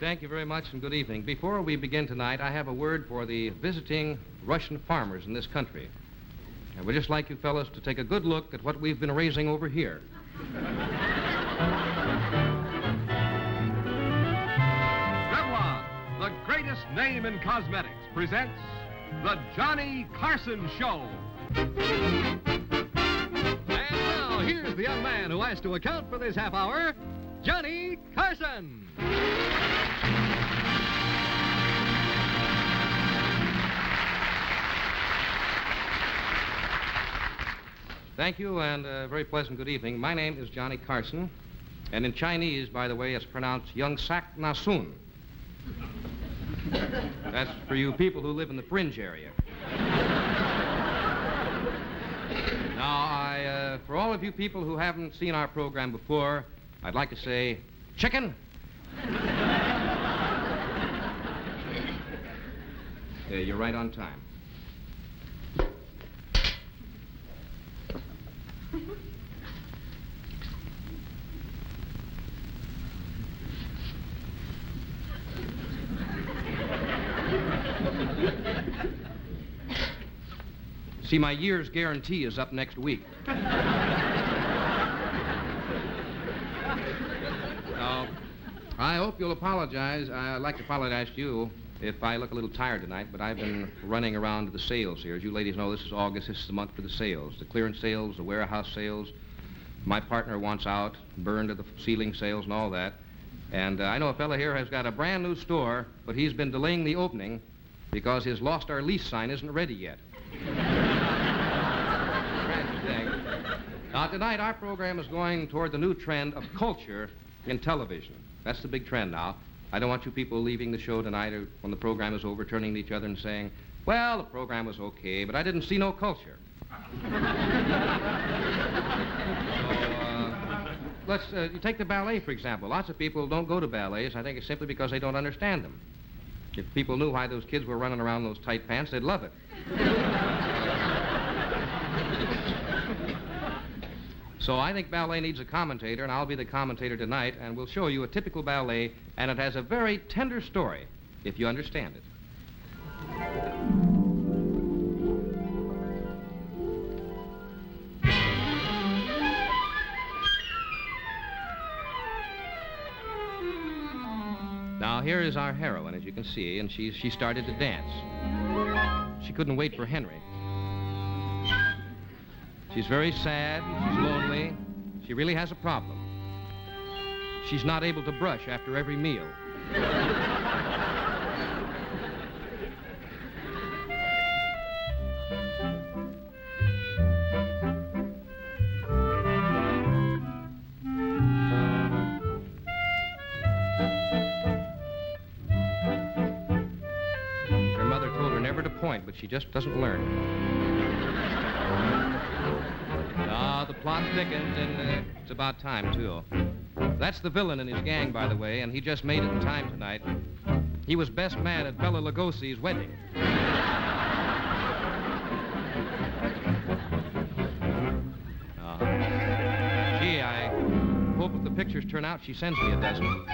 Thank you very much and good evening. Before we begin tonight, I have a word for the visiting Russian farmers in this country. And we'd just like you fellas to take a good look at what we've been raising over here. Revlon, the greatest name in cosmetics, presents The Johnny Carson Show. And now, here's the young man who has to account for this half hour, Johnny Carson. Thank you, and a very pleasant good evening. My name is Johnny Carson, and in Chinese, by the way, it's pronounced Young Sak Nasun. That's for you people who live in the fringe area. Now, for all of you people who haven't seen our program before, I'd like to say, chicken. You're right on time. See, my year's guarantee is up next week. Now, I hope you'll apologize. I'd like to apologize to you if I look a little tired tonight, but I've been running around to the sales here. As you ladies know, this is August. This is the month for the sales. The clearance sales, the warehouse sales. My partner wants out, burned to the ceiling sales and all that. And I know a fellow here has got a brand new store, but he's been delaying the opening because his lost our lease sign isn't ready yet. Now, tonight, our program is going toward the new trend of culture in television. That's the big trend now. I don't want you people leaving the show tonight or when the program is over turning to each other and saying, well, the program was okay, but I didn't see no culture. You take the ballet, for example. Lots of people don't go to ballets. I think it's simply because they don't understand them. If people knew why those kids were running around in those tight pants, they'd love it. So I think ballet needs a commentator, and I'll be the commentator tonight, and we'll show you a typical ballet, and it has a very tender story, if you understand it. Now, here is our heroine, as you can see, and she started to dance. She couldn't wait for Henry. She's very sad, she's lonely, she really has a problem. She's not able to brush after every meal. Her mother told her never to point, but she just doesn't learn. The plot thickens, and it's about time, too. That's the villain in his gang, by the way, and he just made it in time tonight. He was best man at Bela Lugosi's wedding. Gee, I hope if the pictures turn out, she sends me a dozen.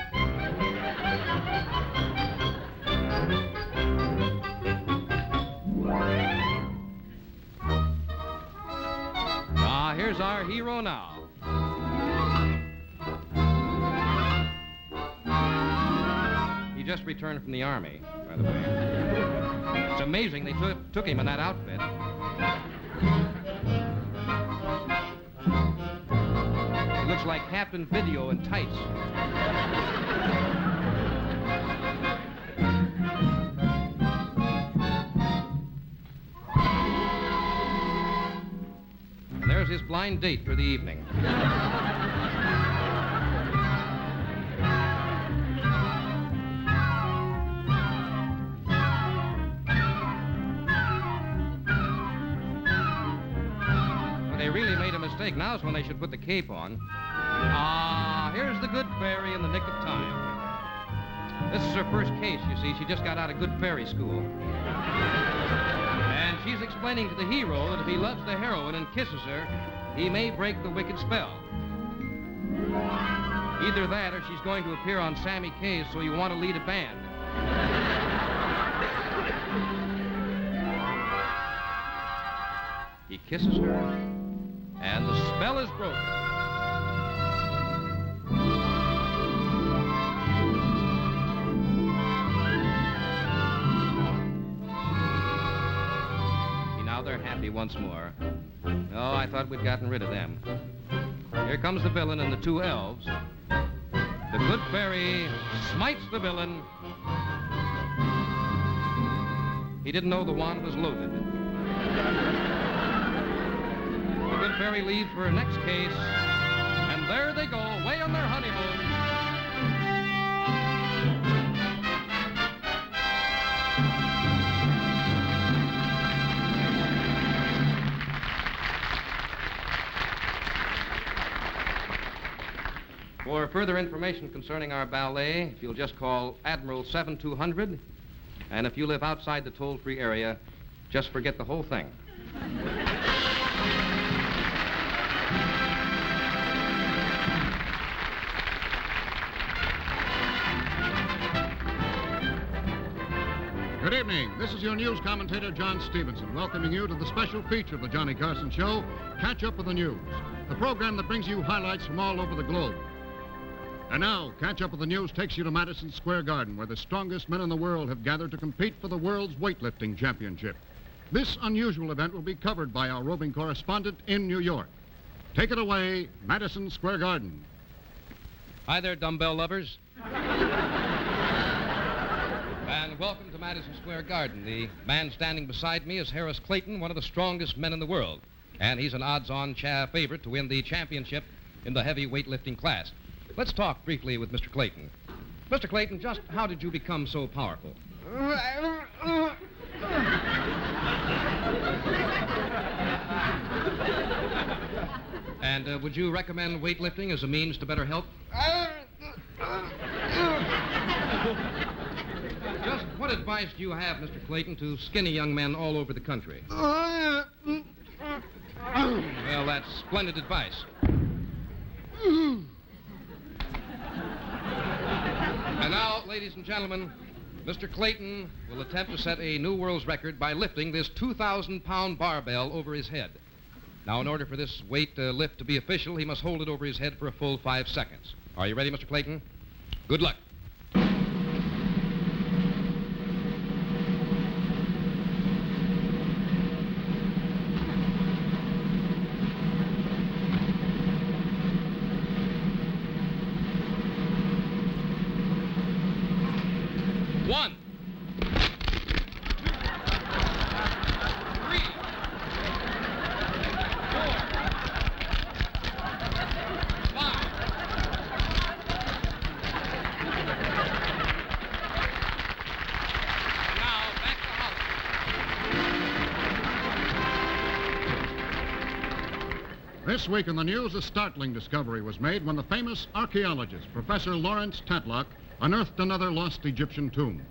Here's our hero now. He just returned from the Army, by the way. It's amazing they took him in that outfit. He looks like Captain Video in tights. There's his blind date for the evening. When they really made a mistake, now's when they should put the cape on. Here's the good fairy in the nick of time. This is her first case, you see. She just got out of Good Fairy School. And she's explaining to the hero that if he loves the heroine and kisses her, he may break the wicked spell. Either that or she's going to appear on Sammy Kaye's So You Want to Lead a Band. He kisses her, and the spell is broken. See, now they're happy once more. Oh, I thought we'd gotten rid of them. Here comes the villain and the two elves. The good fairy smites the villain. He didn't know the wand was loaded. The good fairy leaves for her next case, and there they go, away on their honeymoon. For further information concerning our ballet, if you'll just call Admiral 7200, and if you live outside the toll-free area, just forget the whole thing. Good evening. This is your news commentator, John Stevenson, welcoming you to the special feature of the Johnny Carson Show, Catch Up with the News, the program that brings you highlights from all over the globe. And now, Catch Up with the News takes you to Madison Square Garden, where the strongest men in the world have gathered to compete for the world's weightlifting championship. This unusual event will be covered by our roving correspondent in New York. Take it away, Madison Square Garden. Hi there, dumbbell lovers. And welcome to Madison Square Garden. The man standing beside me is Harris Clayton, one of the strongest men in the world. And he's an odds-on favorite to win the championship in the heavy weightlifting class. Let's talk briefly with Mr. Clayton. Mr. Clayton, just how did you become so powerful? And would you recommend weightlifting as a means to better health? Just what advice do you have, Mr. Clayton, to skinny young men all over the country? Well, that's splendid advice. And now, ladies and gentlemen, Mr. Clayton will attempt to set a new world's record by lifting this 2,000-pound barbell over his head. Now, in order for this weight lift to be official, he must hold it over his head for a full 5 seconds. Are you ready, Mr. Clayton? Good luck. One. 3. 4. 5. Now, back to Holland. This week in the news, a startling discovery was made when the famous archaeologist, Professor Lawrence Tatlock, unearthed another lost Egyptian tomb.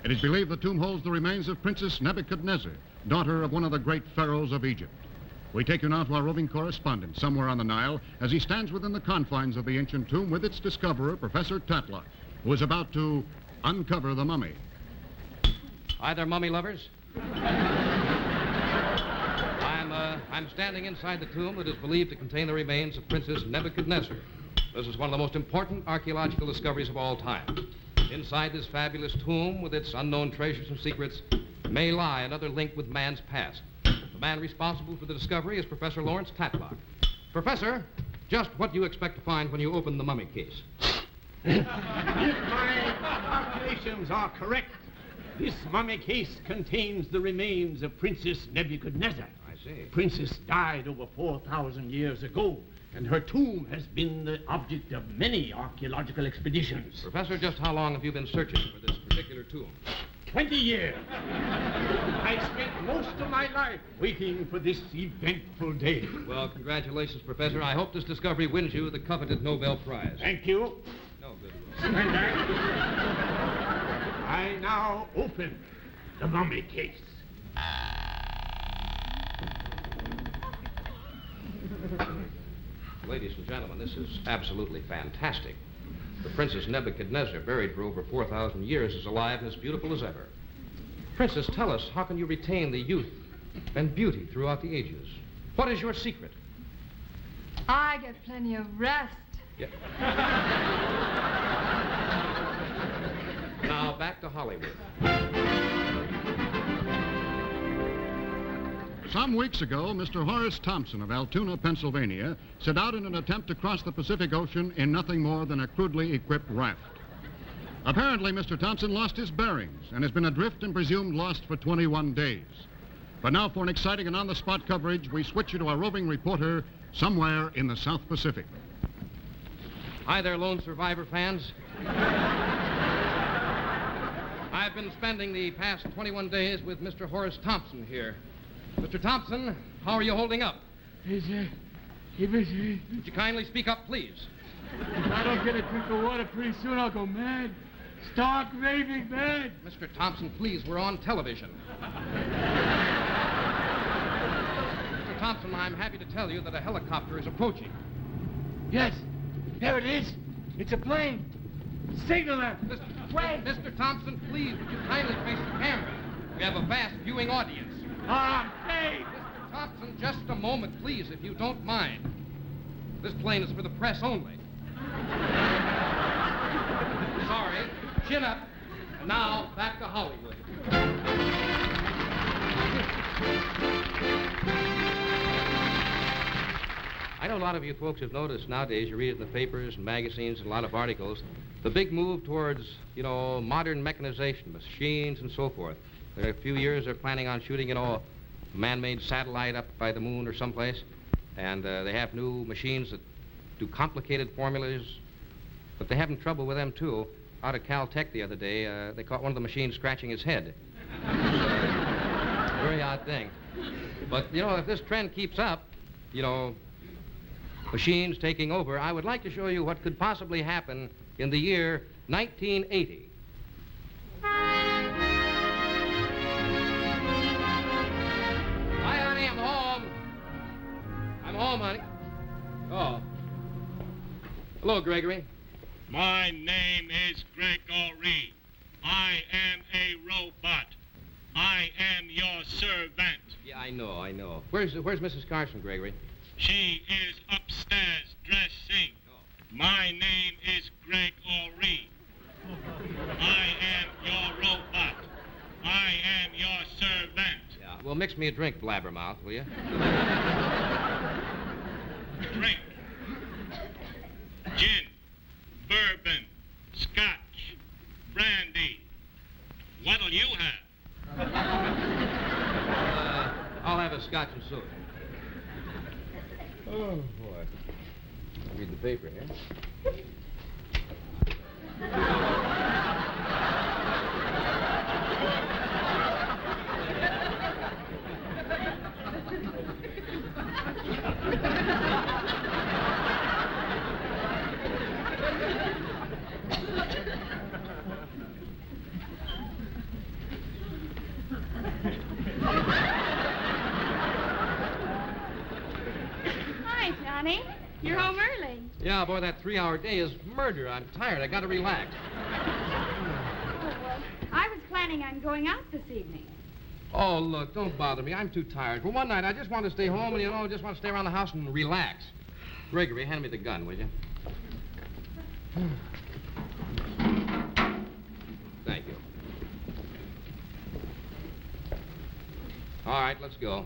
It is believed the tomb holds the remains of Princess Nebuchadnezzar, daughter of one of the great pharaohs of Egypt. We take you now to our roving correspondent somewhere on the Nile as he stands within the confines of the ancient tomb with its discoverer, Professor Tatlock, who is about to uncover the mummy. Hi there, mummy lovers. I'm standing inside the tomb that is believed to contain the remains of Princess Nebuchadnezzar. This is one of the most important archaeological discoveries of all time. Inside this fabulous tomb, with its unknown treasures and secrets, may lie another link with man's past. The man responsible for the discovery is Professor Lawrence Tatlock. Professor, just what do you expect to find when you open the mummy case? If my calculations are correct, this mummy case contains the remains of Princess Nebuchadnezzar. I see. Princess died over 4,000 years ago, and her tomb has been the object of many archaeological expeditions. Professor, just how long have you been searching for this particular tomb? 20 years. I spent most of my life waiting for this eventful day. Well, congratulations, Professor. I hope this discovery wins you the coveted Nobel Prize. Thank you. No good. And I now open the mummy case. Ladies and gentlemen, this is absolutely fantastic. The Princess Nebuchadnezzar, buried for over 4,000 years, is alive and as beautiful as ever. Princess, tell us, how can you retain the youth and beauty throughout the ages? What is your secret? I get plenty of rest. Yeah. Now, back to Hollywood. Some weeks ago, Mr. Horace Thompson of Altoona, Pennsylvania, set out in an attempt to cross the Pacific Ocean in nothing more than a crudely equipped raft. Apparently, Mr. Thompson lost his bearings and has been adrift and presumed lost for 21 days. But now, for an exciting and on-the-spot coverage, we switch you to our roving reporter somewhere in the South Pacific. Hi there, Lone Survivor fans. I've been spending the past 21 days with Mr. Horace Thompson here. Mr. Thompson, how are you holding up? Would Would you kindly speak up, please? If I don't get a drink of water pretty soon, I'll go mad. Stark raving mad. Mr. Thompson, please, we're on television. Mr. Thompson, I'm happy to tell you that a helicopter is approaching. Yes, there it is. It's a plane. Signal them. Mr. Thompson, please, would you kindly face the camera? We have a vast viewing audience. Hey! Mr. Thompson, just a moment, please, if you don't mind. This plane is for the press only. Sorry. Chin up. And now, back to Hollywood. I know a lot of you folks have noticed nowadays, you read it in the papers and magazines and a lot of articles, the big move towards, modern mechanization, machines and so forth. In a few years, they're planning on shooting, a man-made satellite up by the moon or someplace. And they have new machines that do complicated formulas, but they're having trouble with them, too. Out at Caltech the other day, they caught one of the machines scratching his head. Very odd thing. But, if this trend keeps up, machines taking over, I would like to show you what could possibly happen in the year 1980. Hi, honey, I'm home. I'm home, honey. Oh. Hello, Gregory. My name is Gregory. I am a robot. I am your servant. Yeah, I know. Where's Mrs. Carson, Gregory? She is upstairs dressing. My name is Gregory. I am your robot. I am your servant. Yeah, well, mix me a drink, blabbermouth, will you? Drink. Gin, bourbon, scotch, brandy. What'll you have? I'll have a scotch and soda. Oh, boy. I'll read the paper here. Hi, Johnny. You're home early. Yeah, boy, that 3-hour day is murder. I'm tired. I gotta relax. Oh, well, I was planning on going out this evening. Oh, look, don't bother me. I'm too tired. For one night, I just want to stay home and, just want to stay around the house and relax. Gregory, hand me the gun, will you? Thank you. All right, let's go.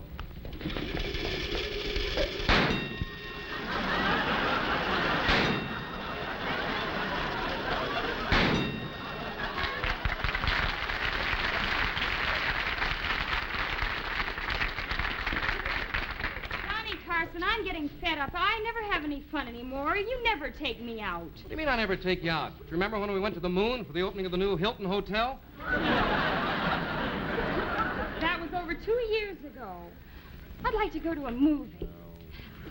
Carson, I'm getting fed up. I never have any fun anymore. You never take me out. What do you mean I never take you out? Do you remember when we went to the moon for the opening of the new Hilton Hotel? That was over 2 years ago. I'd like to go to a movie.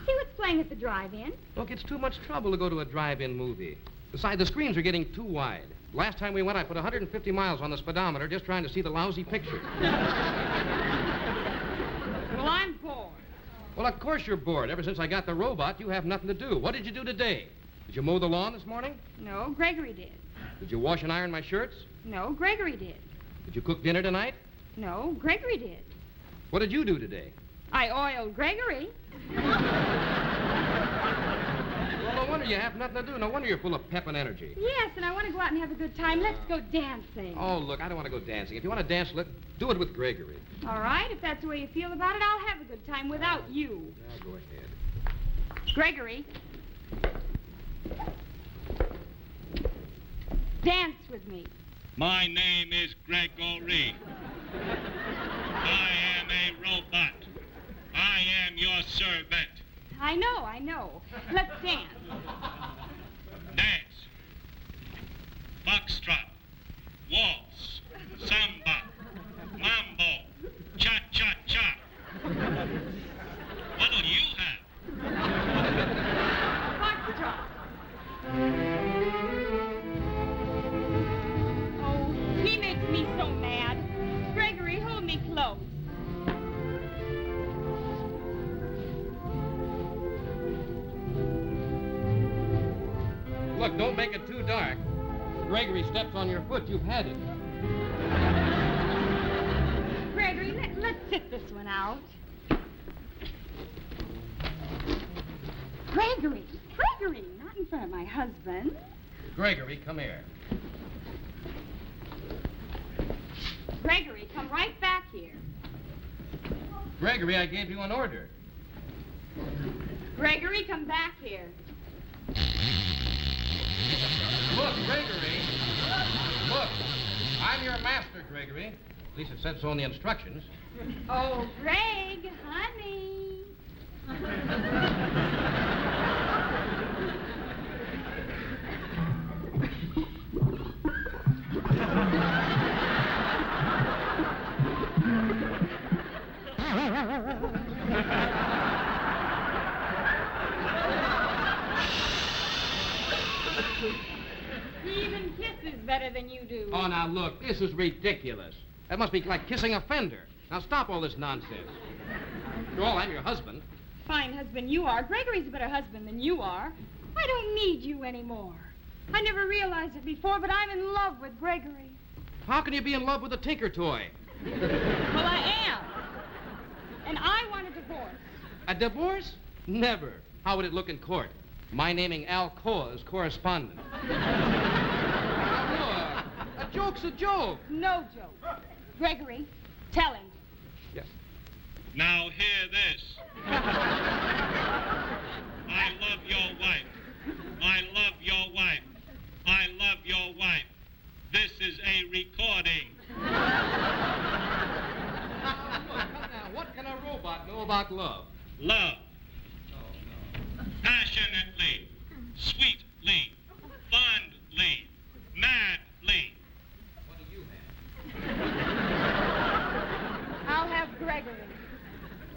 See what's playing at the drive-in. Look, it's too much trouble to go to a drive-in movie. Besides, the screens are getting too wide. Last time we went, I put 150 miles on the speedometer just trying to see the lousy picture. Well, I'm bored. Well, of course you're bored. Ever since I got the robot, you have nothing to do. What did you do today? Did Did you mow the lawn this morning? No, Gregory did. Did you wash and iron my shirts? No, Gregory did. Did you cook dinner tonight? No, Gregory did. What did you do today? I oiled Gregory. Well, no wonder you have nothing to do. No wonder you're full of pep and energy. Yes, and I want to go out and have a good time. Let's go dancing. Oh, look, I don't want to go dancing. If you want to dance, do it with Gregory. All right, if that's the way you feel about it, I'll have a good time without you. Yeah, go ahead. Gregory. Dance with me. My name is Gregory. I am a robot. I am your servant. I know. Let's dance. Dance. Foxtrot. Waltz. Samba. Mambo. Cha-cha-cha. What'll you have? Foxtrot. Oh, he makes me so mad. Gregory, hold me close. Look, don't make it too dark. If Gregory steps on your foot, you've had it. Gregory, let's sit this one out. Gregory, not in front of my husband. Gregory, come here. Gregory, come right back here. Gregory, I gave you an order. Gregory, come back here. Look, Gregory. Look, I'm your master, Gregory. At least it said so in the instructions. Oh, Greg, honey. He even kisses better than you do. Oh, now look, this is ridiculous. That must be like kissing a fender. Now stop all this nonsense. After all, I'm your husband. Fine husband you are. Gregory's a better husband than you are. I don't need you anymore. I never realized it before, but I'm in love with Gregory. How can you be in love with a tinker toy? Well, I am. And I want a divorce. A divorce? Never. How would it look in court? My naming Alcoa as correspondent. Now, look, a joke's a joke. No joke. Gregory, tell him. Yes. Now hear this. I love your wife. I love your wife. I love your wife. This is a recording. Now, what can a robot know about love? Love. Passionately, sweetly, fondly, madly. What do you have? I'll have Gregory.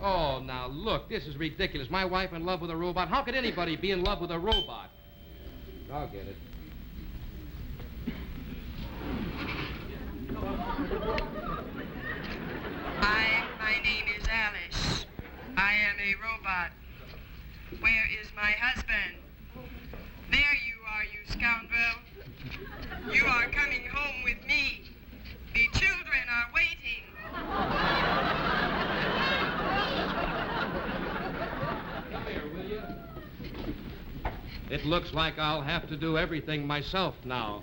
Oh, now, look, this is ridiculous. My wife in love with a robot. How could anybody be in love with a robot? I'll get it. Hi, my name is Alice. I am a robot. Where is my husband? There you are, you scoundrel. You are coming home with me. The children are waiting. Come here, will you? It looks like I'll have to do everything myself now.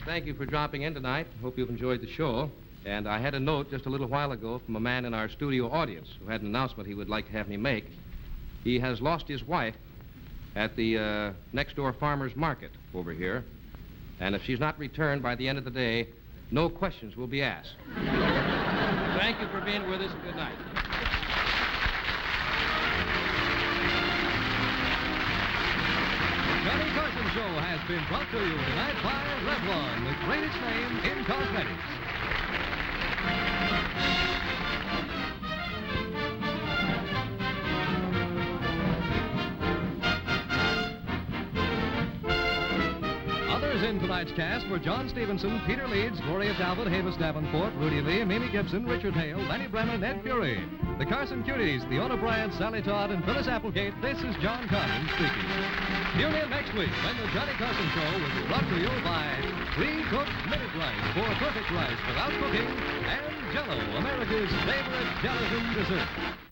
Thank you for dropping in tonight. Hope you've enjoyed the show. And I had a note just a little while ago from a man in our studio audience who had an announcement he would like to have me make. He has lost his wife at the next door farmer's market over here. And if she's not returned by the end of the day, no questions will be asked. Thank you for being with us and good night. Johnny Carson Show has been brought to you tonight by Revlon, the greatest name in cosmetics. Others in tonight's cast were John Stevenson, Peter Leeds, Gloria Talbot, Havis Davenport, Rudy Lee, Mimi Gibson, Richard Hale, Lenny Brennan, Ed Fury. The Carson Cuties, Theona Bryant, Sally Todd, and Phyllis Applegate. This is John Carson speaking. Tune in next week when the Johnny Carson Show will be brought to you by pre-cooked minute rice for perfect rice without cooking and Jell-O, America's favorite gelatin dessert.